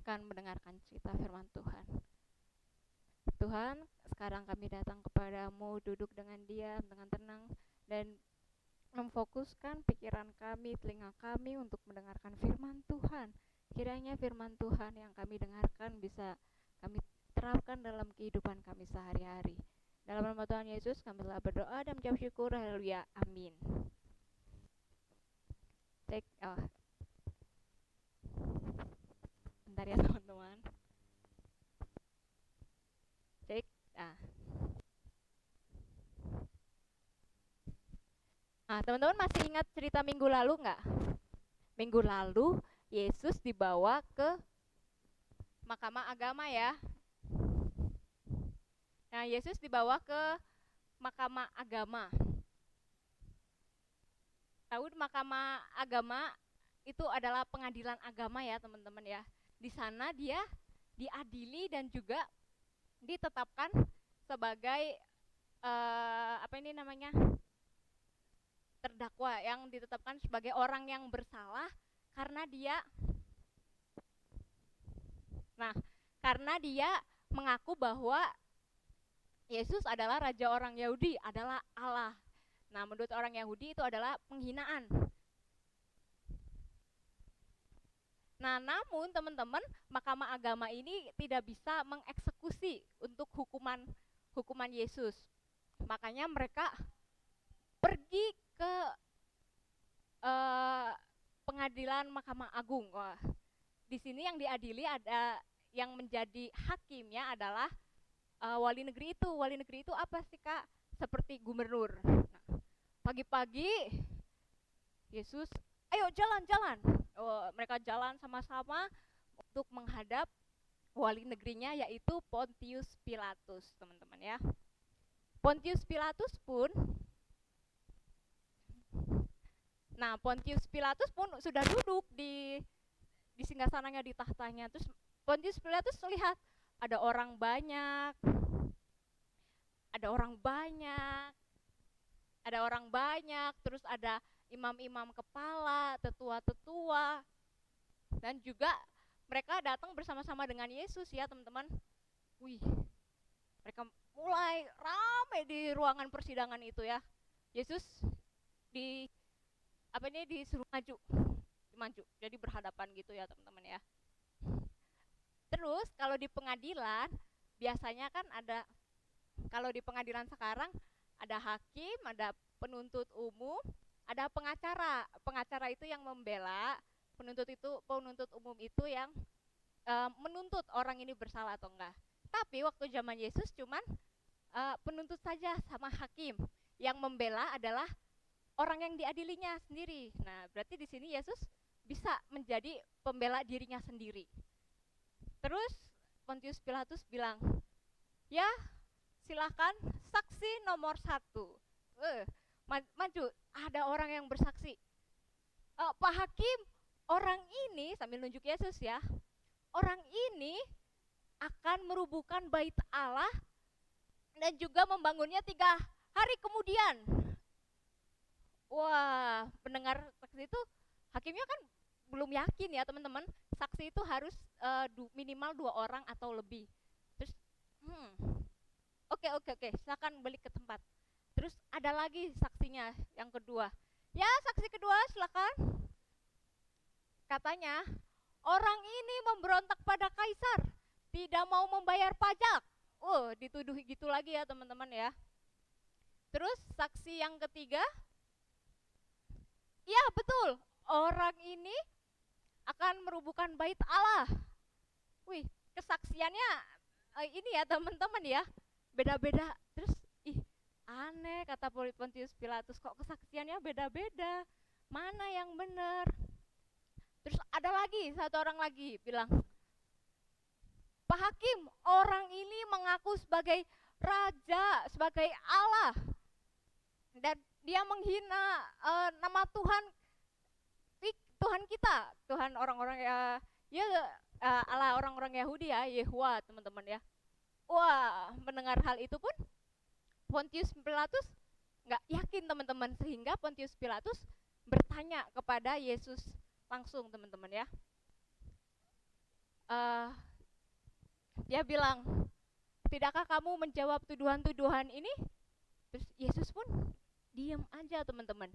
akan mendengarkan cerita firman Tuhan. Tuhan, sekarang kami datang kepadamu, duduk dengan diam, dengan tenang, dan memfokuskan pikiran kami, telinga kami untuk mendengarkan firman Tuhan. Kiranya firman Tuhan yang kami dengarkan bisa kami terapkan dalam kehidupan kami sehari-hari. Dalam nama Tuhan Yesus kami telah berdoa dan mengucap syukur. Haleluya. Amin. Bentar ya teman-teman. Cek. Teman-teman masih ingat cerita minggu lalu nggak? Minggu lalu Yesus dibawa ke Mahkamah Agama ya. Nah, Yesus dibawa ke Mahkamah Agama. Tahu Mahkamah Agama itu adalah pengadilan agama ya teman-teman ya. Di sana dia diadili dan juga ditetapkan sebagai terdakwa, yang ditetapkan sebagai orang yang bersalah karena dia mengaku bahwa Yesus adalah raja orang Yahudi, adalah Allah. Nah, menurut orang Yahudi itu adalah penghinaan. Nah, namun teman-teman, Mahkamah Agama ini tidak bisa mengeksekusi untuk hukuman Yesus. Makanya mereka pergi ke pengadilan Mahkamah Agung. Wah, di sini yang diadili ada yang menjadi hakimnya adalah wali negeri itu. Wali negeri itu apa sih Kak? Seperti gubernur. Nah, pagi-pagi Yesus, ayo jalan-jalan. Mereka jalan sama-sama untuk menghadap wali negerinya, yaitu Pontius Pilatus, teman-teman ya. Pontius Pilatus pun sudah duduk di singgasananya, di tahtanya. Terus Pontius Pilatus lihat ada orang banyak, terus ada imam-imam kepala, tetua-tetua, dan juga mereka datang bersama-sama dengan Yesus ya teman-teman. Wih, mereka mulai ramai di ruangan persidangan itu ya. Yesus disuruh maju, jadi berhadapan gitu ya teman-teman ya. Terus kalau di pengadilan biasanya kan kalau di pengadilan sekarang ada hakim, ada penuntut umum, ada pengacara. Pengacara itu yang membela, penuntut umum itu yang menuntut orang ini bersalah atau enggak. Tapi waktu zaman Yesus cuman penuntut saja sama hakim. Yang membela adalah orang yang diadilinya sendiri. Nah, berarti di sini Yesus bisa menjadi pembela dirinya sendiri. Terus Pontius Pilatus bilang, ya silahkan saksi nomor 1. Maju, ada orang yang bersaksi. Pak Hakim, orang ini, sambil nunjuk Yesus ya, orang ini akan merubuhkan bait Allah dan juga membangunnya 3 hari kemudian. Wah, pendengar saksi itu, hakimnya kan belum yakin ya teman-teman. Saksi itu harus minimal 2 orang atau lebih. Terus, Oke, silakan balik ke tempat. Terus ada lagi saksinya yang kedua. Ya, saksi kedua silakan. Katanya, orang ini memberontak pada kaisar, tidak mau membayar pajak. Dituduh gitu lagi ya teman-teman ya. Terus saksi yang ketiga, ya betul, orang ini akan merubuhkan bait Allah. Wih, kesaksiannya ini ya teman-teman ya, beda-beda. Terus aneh kata Pontius Pilatus, kok kesaksiannya beda-beda, mana yang benar? Terus ada lagi, satu orang lagi bilang, Pak Hakim, orang ini mengaku sebagai raja, sebagai Allah, dan dia menghina nama Tuhan kita, Tuhan orang-orang Allah orang-orang Yahudi ya, Yehwa teman-teman ya. Wah, mendengar hal itu pun Pontius Pilatus nggak yakin teman-teman, sehingga Pontius Pilatus bertanya kepada Yesus langsung teman-teman ya. eh, dia bilang, tidakkah kamu menjawab tuduhan-tuduhan ini? Terus Yesus pun diam aja teman-teman.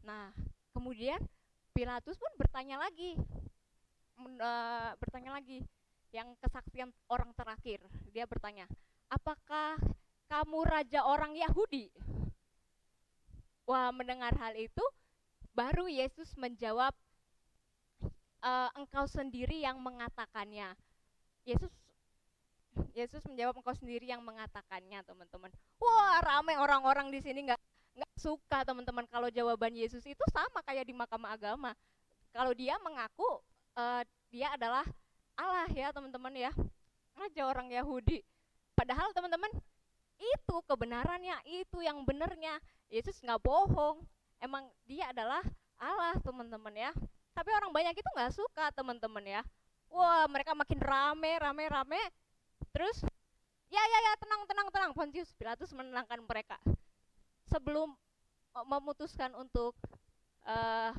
Nah kemudian Pilatus pun bertanya lagi, yang kesaksian orang terakhir. Dia bertanya, apakah kamu raja orang Yahudi? Wah, mendengar hal itu baru Yesus menjawab, engkau sendiri yang mengatakannya. Yesus Yesus menjawab, engkau sendiri yang mengatakannya, teman-teman. Wah, ramai orang-orang di sini nggak suka, teman-teman, kalau jawaban Yesus itu sama kayak di Mahkamah Agama. Kalau dia mengaku dia adalah Allah ya, teman-teman ya, aja orang Yahudi. Padahal teman-teman, itu kebenarannya, itu yang benernya. Yesus nggak bohong, emang dia adalah Allah, teman-teman ya. Tapi orang banyak itu nggak suka, teman-teman ya. Wah, mereka makin rame. Terus, ya, tenang, tenang, tenang. Pontius Pilatus menenangkan mereka. Sebelum memutuskan untuk uh,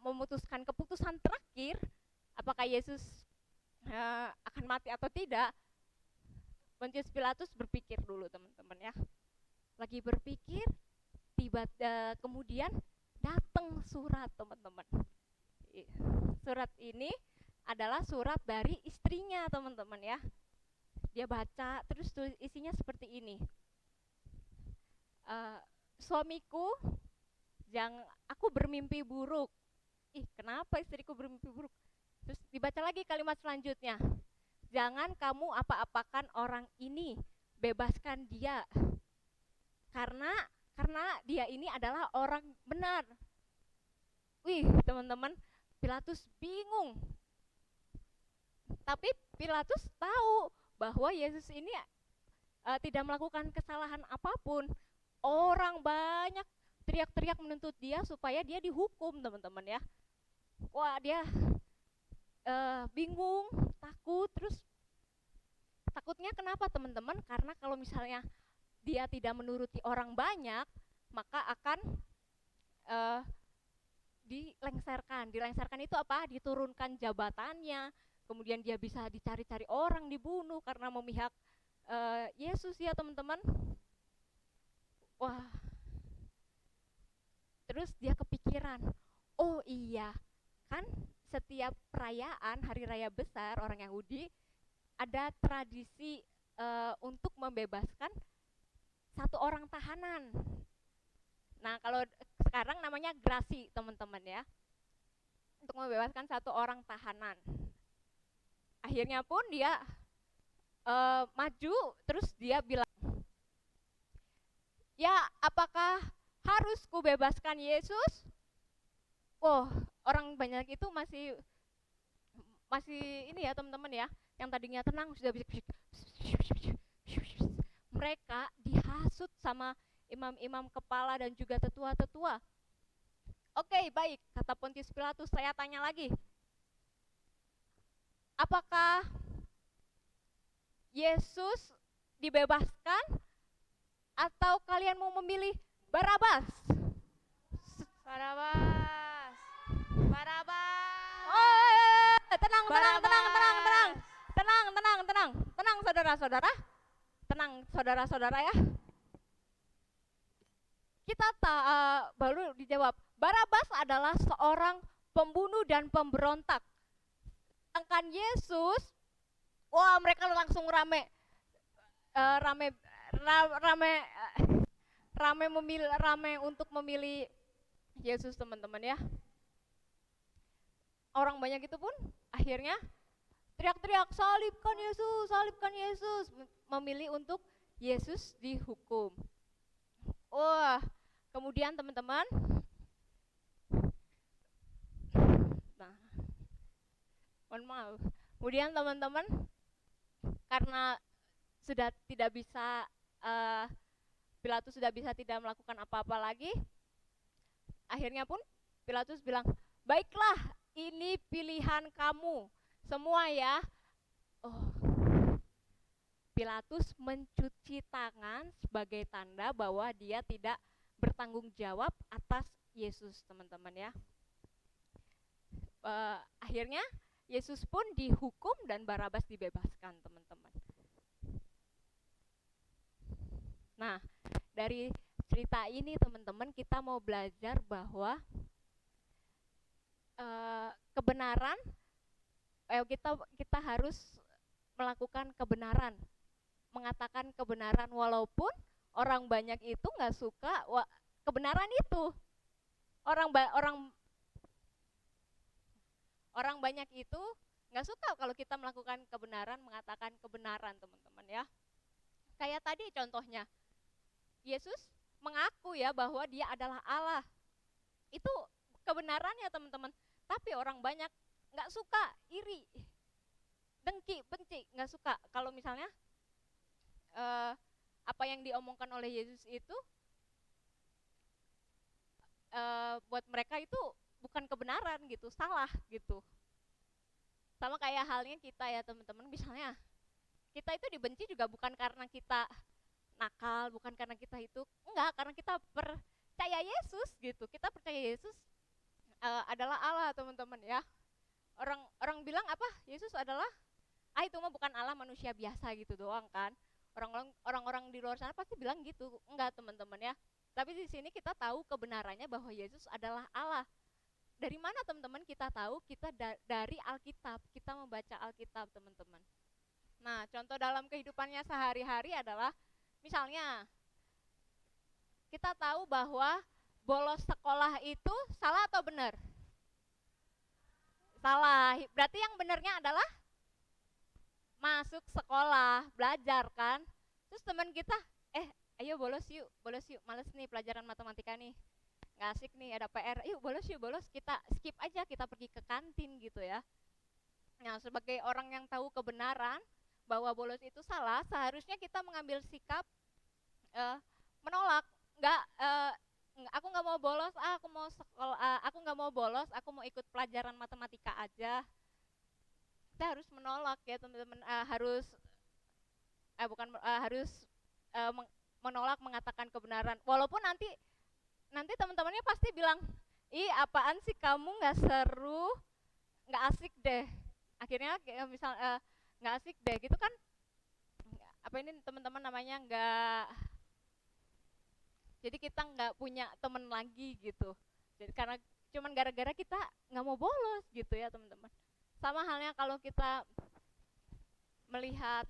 memutuskan keputusan terakhir, apakah Yesus akan mati atau tidak, Pontius Pilatus berpikir dulu, teman-teman ya. Lagi berpikir, kemudian datang surat, teman-teman. Surat ini adalah surat dari istrinya, teman-teman ya. Dia baca, terus isinya seperti ini. Suamiku, aku bermimpi buruk. Ih, kenapa istriku bermimpi buruk? Terus dibaca lagi kalimat selanjutnya. Jangan kamu apa-apakan orang ini, bebaskan dia. Karena dia ini adalah orang benar. Wih, teman-teman, Pilatus bingung. Tapi Pilatus tahu bahwa Yesus ini tidak melakukan kesalahan apapun. Orang banyak teriak-teriak menuntut dia supaya dia dihukum, teman-teman ya. Wah, dia bingung, takut. Terus takutnya kenapa, teman-teman? Karena kalau misalnya dia tidak menuruti orang banyak, maka akan dilengserkan itu apa? Diturunkan jabatannya, kemudian dia bisa dicari-cari orang, dibunuh karena memihak Yesus ya, teman-teman. Wah, terus dia kepikiran, oh iya, kan setiap perayaan hari raya besar orang Yahudi ada tradisi untuk membebaskan satu orang tahanan. Nah, kalau sekarang namanya grasi, teman-teman ya, untuk membebaskan satu orang tahanan. Akhirnya pun dia maju, terus dia bilang, ya apakah harus kubebaskan Yesus? Oh, orang banyak itu masih ini ya, teman-teman ya, yang tadinya tenang sudah bisa. Mereka dihasut sama imam-imam kepala dan juga tetua-tetua. Oke, baik, kata Pontius Pilatus, saya tanya lagi. Apakah Yesus dibebaskan atau kalian mau memilih Barabas? Barabas. Oh, tenang, saudara-saudara. Tenang, saudara-saudara ya. Kita baru dijawab, Barabas adalah seorang pembunuh dan pemberontak. Sedangkan Yesus, wah, mereka langsung rame untuk memilih Yesus, teman-teman ya. Orang banyak itu pun akhirnya teriak-teriak, salibkan Yesus, memilih untuk Yesus dihukum. Wah, kemudian teman-teman, nah, mohon maaf. Kemudian teman-teman, karena sudah tidak bisa, Pilatus sudah bisa tidak melakukan apa-apa lagi, akhirnya pun Pilatus bilang, baiklah, ini pilihan kamu semua ya. Oh, Pilatus mencuci tangan sebagai tanda bahwa dia tidak bertanggung jawab atas Yesus, teman-teman ya. Akhirnya Yesus pun dihukum dan Barabas dibebaskan, teman-teman. Nah, dari cerita ini teman-teman kita mau belajar bahwa kebenaran, kita harus melakukan kebenaran, mengatakan kebenaran walaupun orang banyak itu nggak suka kebenaran itu. Orang banyak itu nggak suka kalau kita melakukan kebenaran, mengatakan kebenaran, teman-teman ya. Kayak tadi contohnya, Yesus mengaku ya bahwa dia adalah Allah. Itu kebenarannya, teman-teman. Tapi orang banyak nggak suka, iri, dengki, benci, nggak suka. Kalau misalnya apa yang diomongkan oleh Yesus itu buat mereka itu bukan kebenaran gitu, salah gitu. Sama kayak halnya kita ya teman-teman, misalnya kita itu dibenci juga bukan karena kita nakal, bukan karena kita itu, enggak, karena kita percaya Yesus gitu. Kita percaya Yesus adalah Allah, teman-teman ya. Orang bilang apa? Yesus adalah itu mah bukan Allah, manusia biasa gitu doang kan. Orang-orang di luar sana pasti bilang gitu. Enggak, teman-teman ya. Tapi di sini kita tahu kebenarannya bahwa Yesus adalah Allah. Dari mana teman-teman kita tahu? Kita dari Alkitab. Kita membaca Alkitab, teman-teman. Nah, contoh dalam kehidupannya sehari-hari adalah misalnya kita tahu bahwa bolos sekolah itu salah atau benar? Salah. Berarti yang benarnya adalah masuk sekolah, belajar kan. Terus teman kita, ayo bolos yuk, males nih pelajaran matematika nih, nggak asik nih, ada PR, yuk bolos, kita skip aja, kita pergi ke kantin gitu ya. Nah, sebagai orang yang tahu kebenaran bahwa bolos itu salah, seharusnya kita mengambil sikap menolak. Aku nggak mau bolos, aku mau sekolah, aku nggak mau bolos, aku mau ikut pelajaran matematika aja. Kita harus menolak ya teman-teman, harus menolak, mengatakan kebenaran. Walaupun nanti teman-temannya pasti bilang, ih apaan sih kamu, nggak seru, nggak asik deh. Akhirnya misal nggak asik deh gitu kan, apa ini teman-teman namanya nggak, jadi kita nggak punya teman lagi gitu. Jadi karena cuman gara-gara kita nggak mau bolos gitu ya teman-teman. Sama halnya kalau kita melihat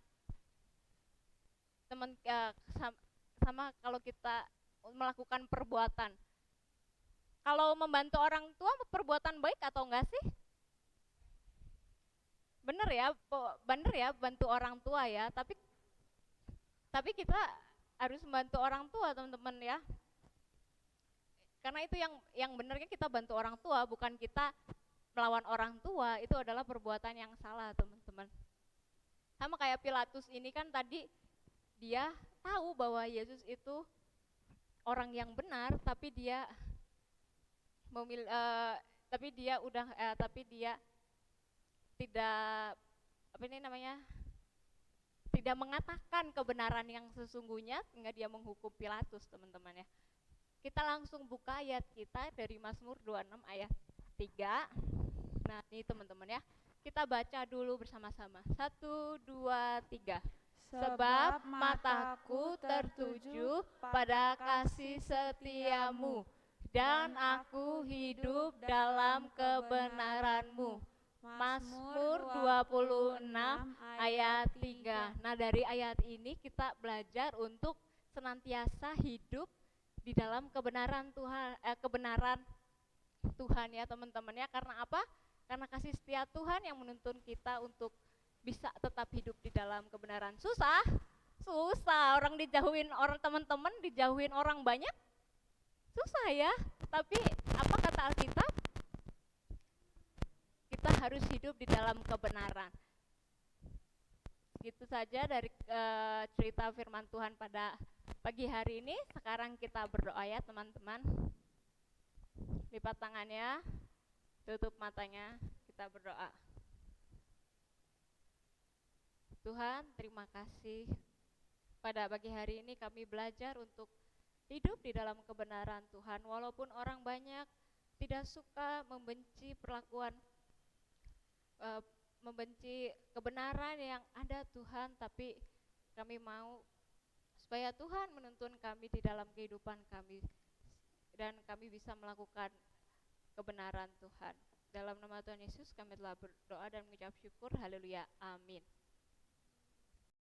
teman, sama kalau kita melakukan perbuatan. Kalau membantu orang tua perbuatan baik atau enggak sih? Bener ya bantu orang tua ya, tapi kita harus membantu orang tua, teman-teman ya. Karena itu yang benernya kita bantu orang tua, bukan kita melawan orang tua. Itu adalah perbuatan yang salah, teman-teman. Sama kayak Pilatus ini kan tadi, dia tahu bahwa Yesus itu orang yang benar, tapi dia tidak, apa ini namanya, tidak mengatakan kebenaran yang sesungguhnya, sehingga dia menghukum Pilatus, teman-teman ya. Kita langsung buka ayat kita dari Mazmur 26 ayat 3. Nah ini teman-teman ya, kita baca dulu bersama-sama. 1, 2, 3. Sebab mataku tertuju pada kasih setiamu, dan aku hidup dalam kebenaran-Mu. Mazmur 26 ayat 3. Nah dari ayat ini kita belajar untuk senantiasa hidup di dalam kebenaran Tuhan ya teman-teman ya. Karena apa? Karena kasih setia Tuhan yang menuntun kita untuk bisa tetap hidup di dalam kebenaran. Susah orang dijauhin, orang teman-teman dijauhin orang banyak, susah ya. Tapi apa kata Alkitab? Kita harus hidup di dalam kebenaran. Gitu saja dari cerita firman Tuhan pada pagi hari ini. Sekarang kita berdoa ya teman-teman. Lipat tangannya, tutup matanya, kita berdoa. Tuhan, terima kasih. Pada pagi hari ini kami belajar untuk hidup di dalam kebenaran Tuhan. Walaupun orang banyak tidak suka, membenci perlakuan eh, membenci kebenaran yang ada Tuhan, tapi kami mau supaya Tuhan menuntun kami di dalam kehidupan kami dan kami bisa melakukan kebenaran Tuhan. Dalam nama Tuhan Yesus kami telah berdoa dan mengucap syukur. Haleluya. Amin.